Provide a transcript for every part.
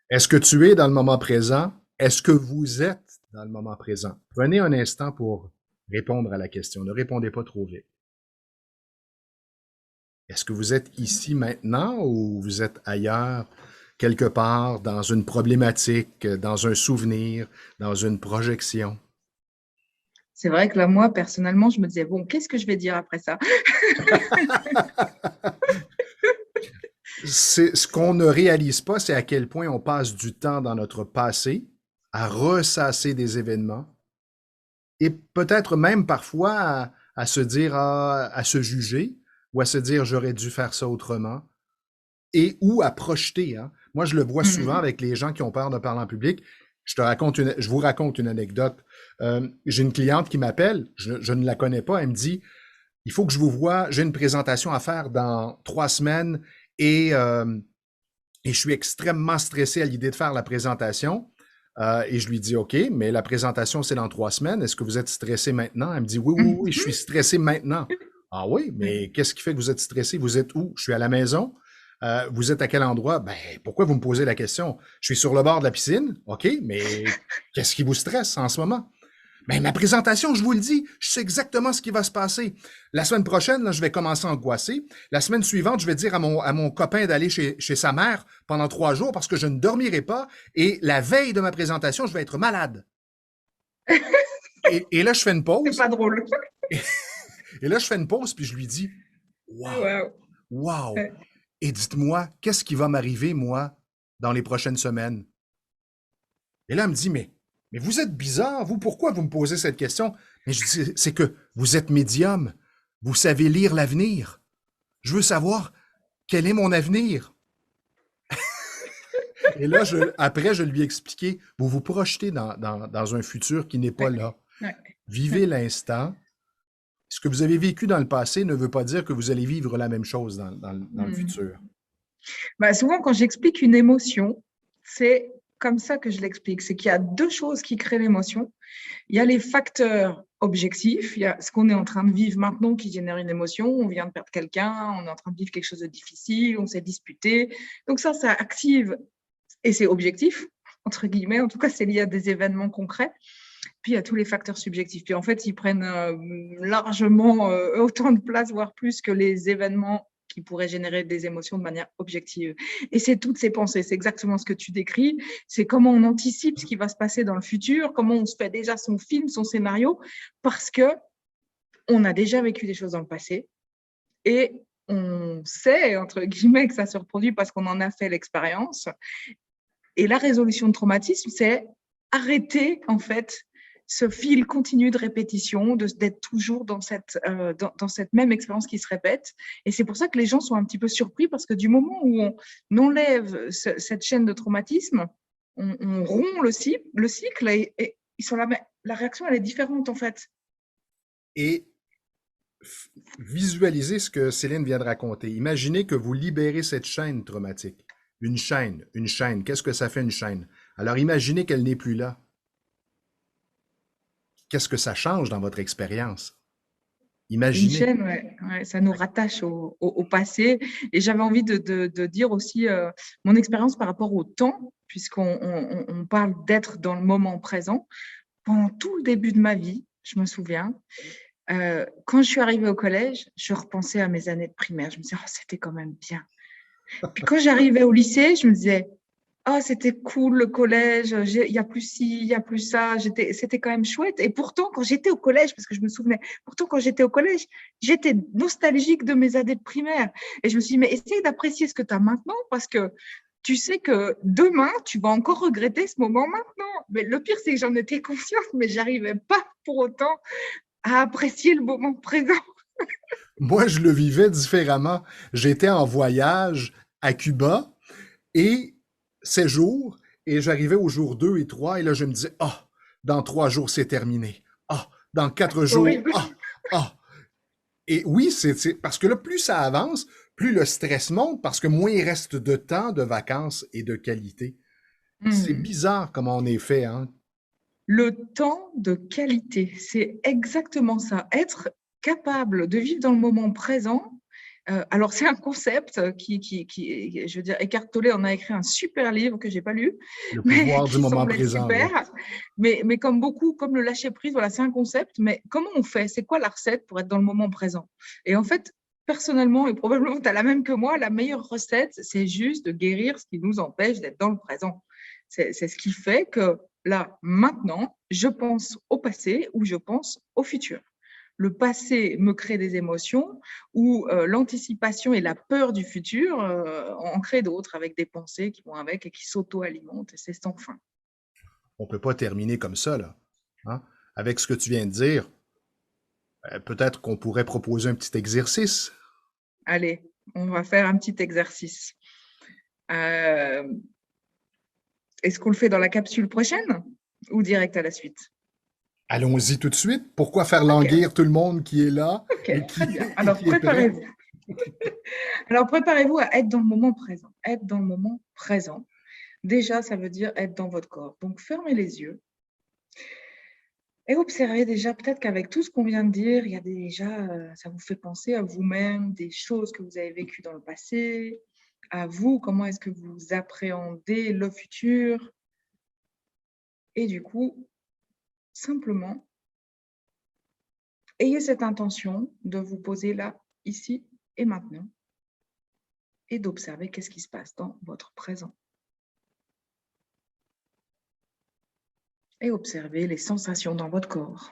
Est-ce que tu es dans le moment présent? Est-ce que vous êtes dans le moment présent? Prenez un instant pour répondre à la question. Ne répondez pas trop vite. Est-ce que vous êtes ici maintenant ou vous êtes ailleurs, quelque part, dans une problématique, dans un souvenir, dans une projection? C'est vrai que là, moi, personnellement, je me disais, bon, qu'est-ce que je vais dire après ça? C'est ce qu'on ne réalise pas, c'est à quel point on passe du temps dans notre passé à ressasser des événements et peut-être même parfois à se dire, à se juger ou à se dire j'aurais dû faire ça autrement et ou à projeter. Hein. Moi, je le vois souvent Mhm. avec les gens qui ont peur de parler en public. Je vous raconte une anecdote. J'ai une cliente qui m'appelle, je ne la connais pas, elle me dit, il faut que je vous voie, j'ai une présentation à faire dans 3 semaines et, euh, et je suis extrêmement stressé à l'idée de faire la présentation. Et je lui dis, OK, mais la présentation, c'est dans 3 semaines. Est-ce que vous êtes stressé maintenant? Elle me dit, oui, oui, oui, je suis stressé maintenant. Ah oui, mais qu'est-ce qui fait que vous êtes stressé? Vous êtes où? Je suis à la maison. Vous êtes à quel endroit? Ben, pourquoi vous me posez la question? Je suis sur le bord de la piscine. OK, mais qu'est-ce qui vous stresse en ce moment? Mais ma présentation, je vous le dis, je sais exactement ce qui va se passer. La semaine prochaine, là, je vais commencer à angoisser. La semaine suivante, je vais dire à mon copain d'aller chez sa mère pendant 3 jours parce que je ne dormirai pas. Et la veille de ma présentation, je vais être malade. Et là, je fais une C'est pause. pas drôle. Et là, je fais une pause, puis je lui dis, wow, Waouh. wow. Ouais. Et dites-moi, qu'est-ce qui va m'arriver, moi, dans les prochaines semaines? Et là, elle me dit, mais vous êtes bizarre, vous, pourquoi vous me posez cette question? Mais je dis, c'est que vous êtes médium, vous savez lire l'avenir. Je veux savoir quel est mon avenir. Et là, après, je lui ai expliqué, vous vous projetez dans un futur qui n'est pas Ouais. là. Ouais. Vivez Ouais. l'instant. Ce que vous avez vécu dans le passé ne veut pas dire que vous allez vivre la même chose dans le Mhm. futur. Bah, souvent, quand j'explique une émotion, c'est comme ça que je l'explique. C'est qu'il y a deux choses qui créent l'émotion. Il y a les facteurs objectifs. Il y a ce qu'on est en train de vivre maintenant qui génère une émotion. On vient de perdre quelqu'un, on est en train de vivre quelque chose de difficile, on s'est disputé. Donc ça active, et c'est objectif, entre guillemets. En tout cas, c'est lié à des événements concrets. Puis il y a tous les facteurs subjectifs. Puis en fait, ils prennent largement autant de place, voire plus que les événements qui pourraient générer des émotions de manière objective. Et c'est toutes ces pensées, c'est exactement ce que tu décris, c'est comment on anticipe ce qui va se passer dans le futur, comment on se fait déjà son film, son scénario, parce que on a déjà vécu des choses dans le passé et on sait, entre guillemets, que ça se reproduit parce qu'on en a fait l'expérience. Et la résolution de traumatisme, c'est arrêter, en fait, ce fil continu de répétition, d'être toujours dans cette même expérience qui se répète. Et c'est pour ça que les gens sont un petit peu surpris parce que du moment où on enlève cette chaîne de traumatisme, on rompt le cycle et la réaction, elle est différente en fait. Et visualisez ce que Céline vient de raconter. Imaginez que vous libérez cette chaîne traumatique. Une chaîne. Qu'est-ce que ça fait une chaîne? Alors imaginez qu'elle n'est plus là. Qu'est-ce que ça change dans votre expérience? Une Imaginez. chaîne, ouais, ouais, ça nous rattache au passé. Et j'avais envie de dire aussi mon expérience par rapport au temps, puisqu'on on parle d'être dans le moment présent. Pendant tout le début de ma vie, je me souviens, quand je suis arrivée au collège, je repensais à mes années de primaire. Je me disais, oh, c'était quand même bien. Puis quand j'arrivais au lycée, je me disais, oh, c'était cool le collège, il y a plus ci, il y a plus ça, c'était quand même chouette. Et pourtant, quand j'étais au collège, parce que je me souvenais, pourtant, quand j'étais au collège, j'étais nostalgique de mes années de primaire. Et je me suis dit, mais essaye d'apprécier ce que tu as maintenant, parce que tu sais que demain, tu vas encore regretter ce moment maintenant. Mais le pire, c'est que j'en étais consciente, mais j'arrivais pas pour autant à apprécier le moment présent. Moi, je le vivais différemment. J'étais en voyage à Cuba et séjour, et j'arrivais au jour 2 et 3 et là, je me disais, ah, dans 3 jours, c'est terminé. Ah, dans 4 jours, Horrible. ah, ah. Et oui, c'est parce que là, plus ça avance, plus le stress monte, parce que moins il reste de temps de vacances et de qualité. C'est Hmm. bizarre comment on est fait, hein? Le temps de qualité, c'est exactement ça. Être capable de vivre dans le moment présent, Alors, c'est un concept je veux dire, Eckhart Tolle en a écrit un super livre que je n'ai pas lu, Le mais pouvoir du qui moment semble être présent, oui. super. Mais comme beaucoup, comme le lâcher-prise, voilà, c'est un concept. Mais comment on fait? C'est quoi la recette pour être dans le moment présent? Et en fait, personnellement, et probablement tu as la même que moi, la meilleure recette, c'est juste de guérir ce qui nous empêche d'être dans le présent. C'est ce qui fait que là, maintenant, je pense au passé ou je pense au futur. Le passé me crée des émotions ou l'anticipation et la peur du futur en créent d'autres avec des pensées qui vont avec et qui s'auto-alimentent et c'est sans fin. On ne peut pas terminer comme ça, là. Hein? Avec ce que tu viens de dire, peut-être qu'on pourrait proposer un petit exercice. Allez, on va faire un petit exercice. Est-ce qu'on le fait dans la capsule prochaine ou direct à la suite? Allons-y tout de suite. Pourquoi faire Ok, languir tout le monde qui est là et ok, très bien. et Alors qui est prêt? préparez-vous. Alors préparez-vous à être dans le moment présent. Être dans le moment présent. Déjà, ça veut dire être dans votre corps. Donc fermez les yeux. Et observez déjà, peut-être qu'avec tout ce qu'on vient de dire, il y a déjà, ça vous fait penser à vous-même, des choses que vous avez vécues dans le passé, à vous, comment est-ce que vous appréhendez le futur. Et du coup, simplement, ayez cette intention de vous poser là, ici et maintenant, et d'observer qu'est-ce qui se passe dans votre présent. Et observez les sensations dans votre corps.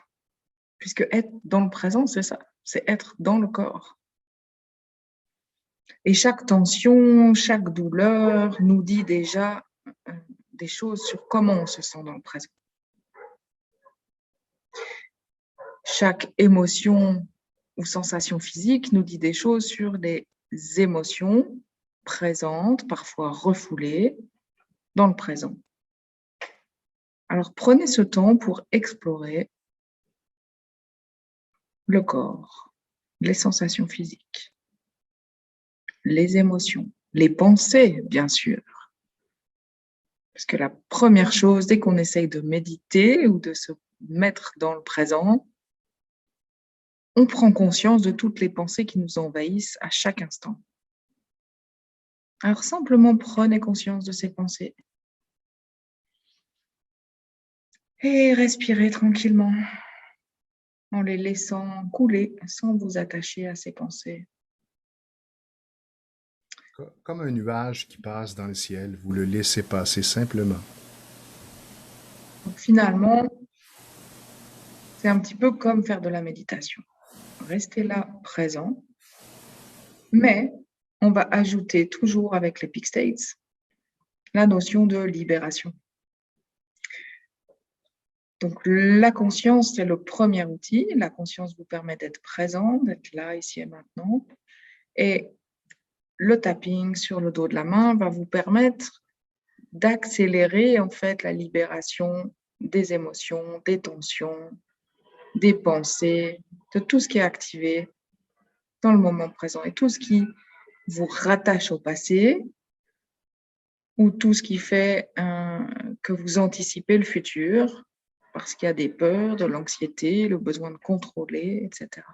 Puisque être dans le présent, c'est ça, c'est être dans le corps. Et chaque tension, chaque douleur nous dit déjà des choses sur comment on se sent dans le présent. Chaque émotion ou sensation physique nous dit des choses sur les émotions présentes, parfois refoulées, dans le présent. Alors prenez ce temps pour explorer le corps, les sensations physiques, les émotions, les pensées, bien sûr. Parce que la première chose, dès qu'on essaye de méditer ou de se mettre dans le présent, on prend conscience de toutes les pensées qui nous envahissent à chaque instant. Alors simplement prenez conscience de ces pensées et respirez tranquillement en les laissant couler sans vous attacher à ces pensées. Comme un nuage qui passe dans le ciel, vous le laissez passer simplement. Donc, finalement, c'est un petit peu comme faire de la méditation. Restez là, présent, mais on va ajouter toujours avec les Peak States la notion de libération. Donc, la conscience, c'est le premier outil. La conscience vous permet d'être présent, d'être là, ici et maintenant. Et le tapping sur le dos de la main va vous permettre d'accélérer en fait la libération des émotions, des tensions, des pensées, de tout ce qui est activé dans le moment présent et tout ce qui vous rattache au passé ou tout ce qui fait que vous anticipez le futur parce qu'il y a des peurs, de l'anxiété, le besoin de contrôler, etc.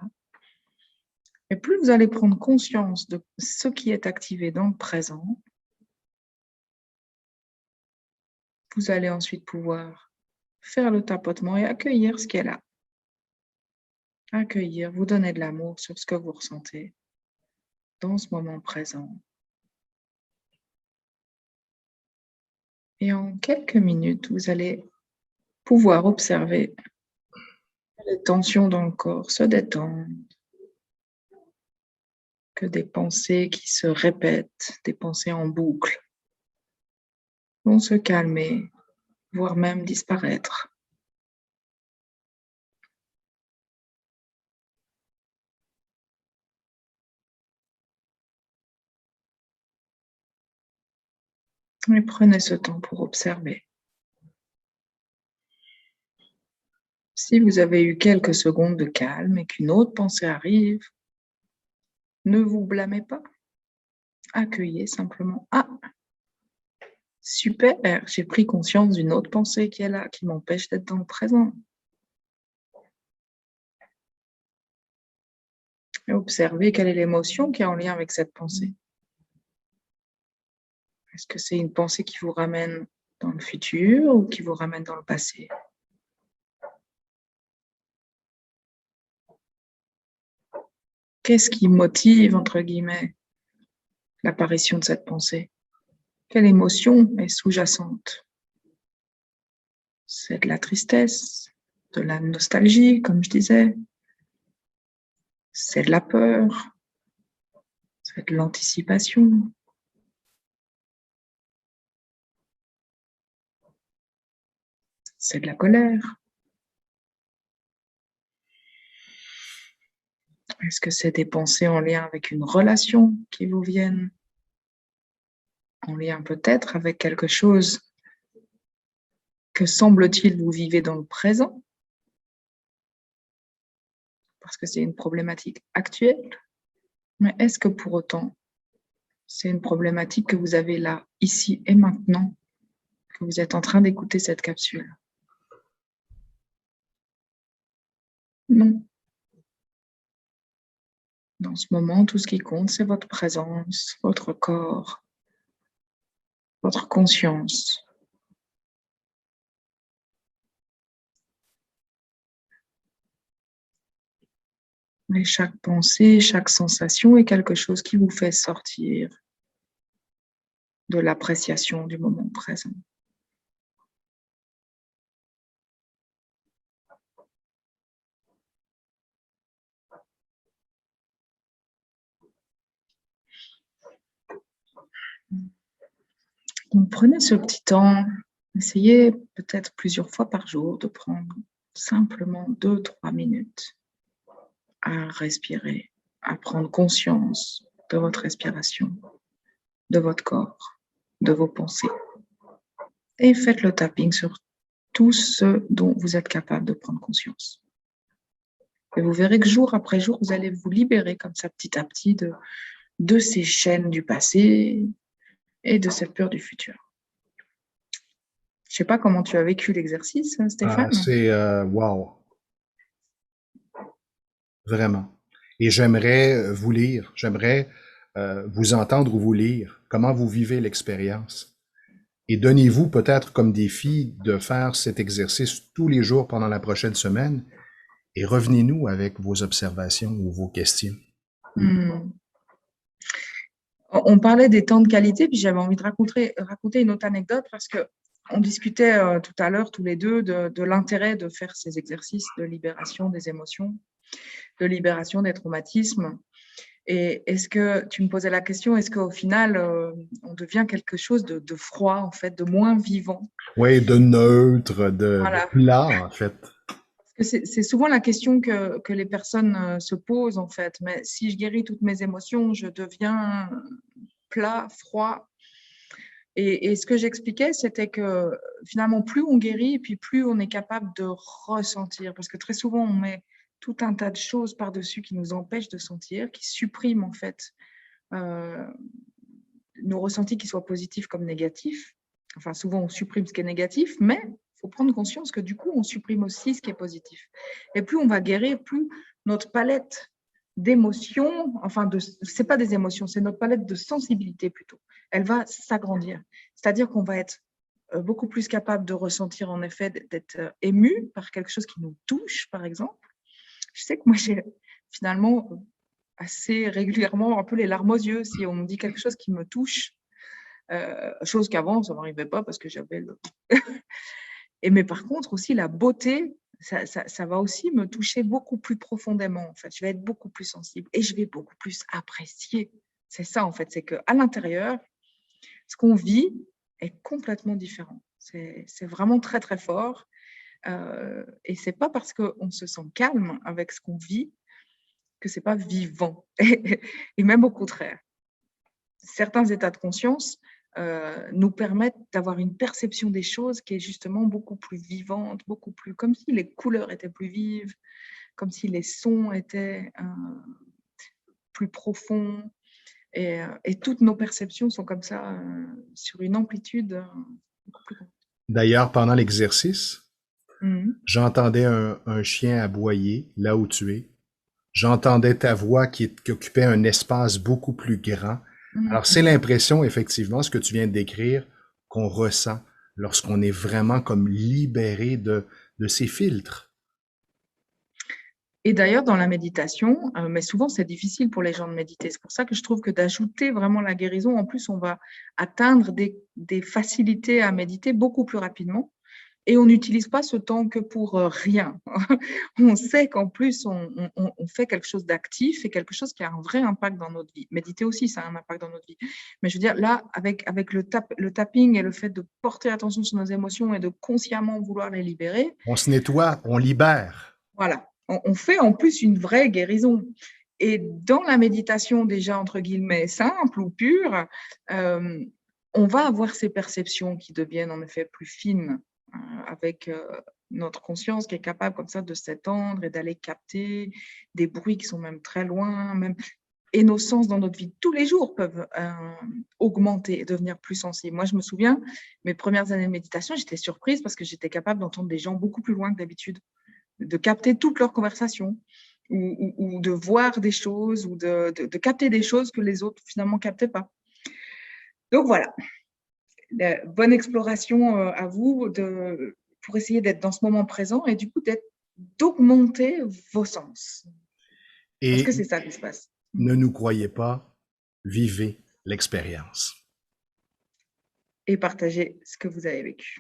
Et plus vous allez prendre conscience de ce qui est activé dans le présent, vous allez ensuite pouvoir faire le tapotement et accueillir ce qui est là. Accueillir, vous donner de l'amour sur ce que vous ressentez dans ce moment présent. Et en quelques minutes, vous allez pouvoir observer les tensions dans le corps se détendre, que des pensées qui se répètent, des pensées en boucle, vont se calmer, voire même disparaître. Et prenez ce temps pour observer. Si vous avez eu quelques secondes de calme et qu'une autre pensée arrive, ne vous blâmez pas. Accueillez simplement. Ah, super, j'ai pris conscience d'une autre pensée qui est là, qui m'empêche d'être dans le présent. Et observez quelle est l'émotion qui est en lien avec cette pensée. Est-ce que c'est une pensée qui vous ramène dans le futur ou qui vous ramène dans le passé? Qu'est-ce qui motive, entre guillemets, l'apparition de cette pensée? Quelle émotion est sous-jacente? C'est de la tristesse, de la nostalgie, comme je disais. C'est de la peur. C'est de l'anticipation. C'est de la colère. Est-ce que c'est des pensées en lien avec une relation qui vous viennent? En lien peut-être avec quelque chose que semble-t-il vous vivez dans le présent? Parce que c'est une problématique actuelle. Mais est-ce que pour autant, c'est une problématique que vous avez là, ici et maintenant, que vous êtes en train d'écouter cette capsule? Non. Dans ce moment, tout ce qui compte, c'est votre présence, votre corps, votre conscience. Mais chaque pensée, chaque sensation est quelque chose qui vous fait sortir de l'appréciation du moment présent. Donc, prenez ce petit temps, essayez peut-être plusieurs fois par jour de prendre simplement 2-3 minutes à respirer, à prendre conscience de votre respiration, de votre corps, de vos pensées. Et faites le tapping sur tout ce dont vous êtes capable de prendre conscience. Et vous verrez que jour après jour, vous allez vous libérer comme ça petit à petit de ces chaînes du passé et de cette peur du futur. Je ne sais pas comment tu as vécu l'exercice, Stéphane. C'est wow, vraiment. Et j'aimerais vous lire, j'aimerais vous entendre ou vous lire comment vous vivez l'expérience. Et donnez-vous peut-être comme défi de faire cet exercice tous les jours pendant la prochaine semaine et revenez-nous avec vos observations ou vos questions. On parlait des temps de qualité, puis j'avais envie de raconter une autre anecdote parce que on discutait tout à l'heure tous les deux de l'intérêt de faire ces exercices de libération des émotions, de libération des traumatismes. Et est-ce que tu me posais la question, est-ce qu'au final, on devient quelque chose de froid, en fait, de moins vivant? Oui, de neutre, de Voilà. plat, en fait. Parce que c'est souvent la question que les personnes se posent, en fait. Mais si je guéris toutes mes émotions, je deviens plat, froid. Et ce que j'expliquais, c'était que finalement, plus on guérit, et puis plus on est capable de ressentir. Parce que très souvent, on met tout un tas de choses par-dessus qui nous empêchent de sentir, qui suppriment en fait nos ressentis, qu'ils soient positifs comme négatifs. Enfin, souvent, on supprime ce qui est négatif, mais il faut prendre conscience que du coup, on supprime aussi ce qui est positif. Et plus on va guérir, plus notre palette d'émotions, enfin, c'est pas des émotions, c'est notre palette de sensibilité plutôt, elle va s'agrandir. C'est-à-dire qu'on va être beaucoup plus capable de ressentir, en effet, d'être ému par quelque chose qui nous touche, par exemple. Je sais que moi, j'ai finalement assez régulièrement un peu les larmes aux yeux si on me dit quelque chose qui me touche, chose qu'avant, ça ne m'arrivait pas parce que j'avais le... mais par contre, aussi, la beauté, ça va aussi me toucher beaucoup plus profondément. En fait. Je vais être beaucoup plus sensible et je vais beaucoup plus apprécier. C'est ça, en fait, c'est qu'à l'intérieur, ce qu'on vit est complètement différent. C'est vraiment très, très fort. Et ce n'est pas parce qu'on se sent calme avec ce qu'on vit que ce n'est pas vivant. Et même au contraire. Certains états de conscience nous permettent d'avoir une perception des choses qui est justement beaucoup plus vivante, beaucoup plus comme si les couleurs étaient plus vives, comme si les sons étaient plus profonds. Et toutes nos perceptions sont comme ça sur une amplitude beaucoup plus grande. D'ailleurs, pendant l'exercice, j'entendais un chien aboyer là où tu es. J'entendais ta voix qui occupait un espace beaucoup plus grand. Alors, c'est Mhm. l'impression, effectivement, ce que tu viens de décrire, qu'on ressent lorsqu'on est vraiment comme libéré de ces filtres. Et d'ailleurs, dans la méditation, mais souvent c'est difficile pour les gens de méditer. C'est pour ça que je trouve que d'ajouter vraiment la guérison, en plus, on va atteindre des facilités à méditer beaucoup plus rapidement. Et on n'utilise pas ce temps que pour rien. On sait qu'en plus, on fait quelque chose d'actif et quelque chose qui a un vrai impact dans notre vie. Méditer aussi, ça a un impact dans notre vie. Mais je veux dire, là, avec le tapping et le fait de porter attention sur nos émotions et de consciemment vouloir les libérer, On se nettoie, on libère. voilà, on fait en plus une vraie guérison. Et dans la méditation déjà, entre guillemets, simple ou pure, euh, on va avoir ces perceptions qui deviennent en effet plus fines avec notre conscience qui est capable comme ça de s'étendre et d'aller capter des bruits qui sont même très loin, même. Et nos sens dans notre vie de tous les jours peuvent augmenter et devenir plus sensibles. Moi, je me souviens, mes premières années de méditation, j'étais surprise parce que j'étais capable d'entendre des gens beaucoup plus loin que d'habitude, de capter toutes leurs conversations ou de voir des choses ou de capter des choses que les autres finalement ne captaient pas. Donc voilà, bonne exploration à vous pour essayer d'être dans ce moment présent et du coup d'augmenter vos sens. Parce que Et c'est ça qui se passe. ne nous croyez pas, vivez l'expérience. Et partager ce que vous avez vécu.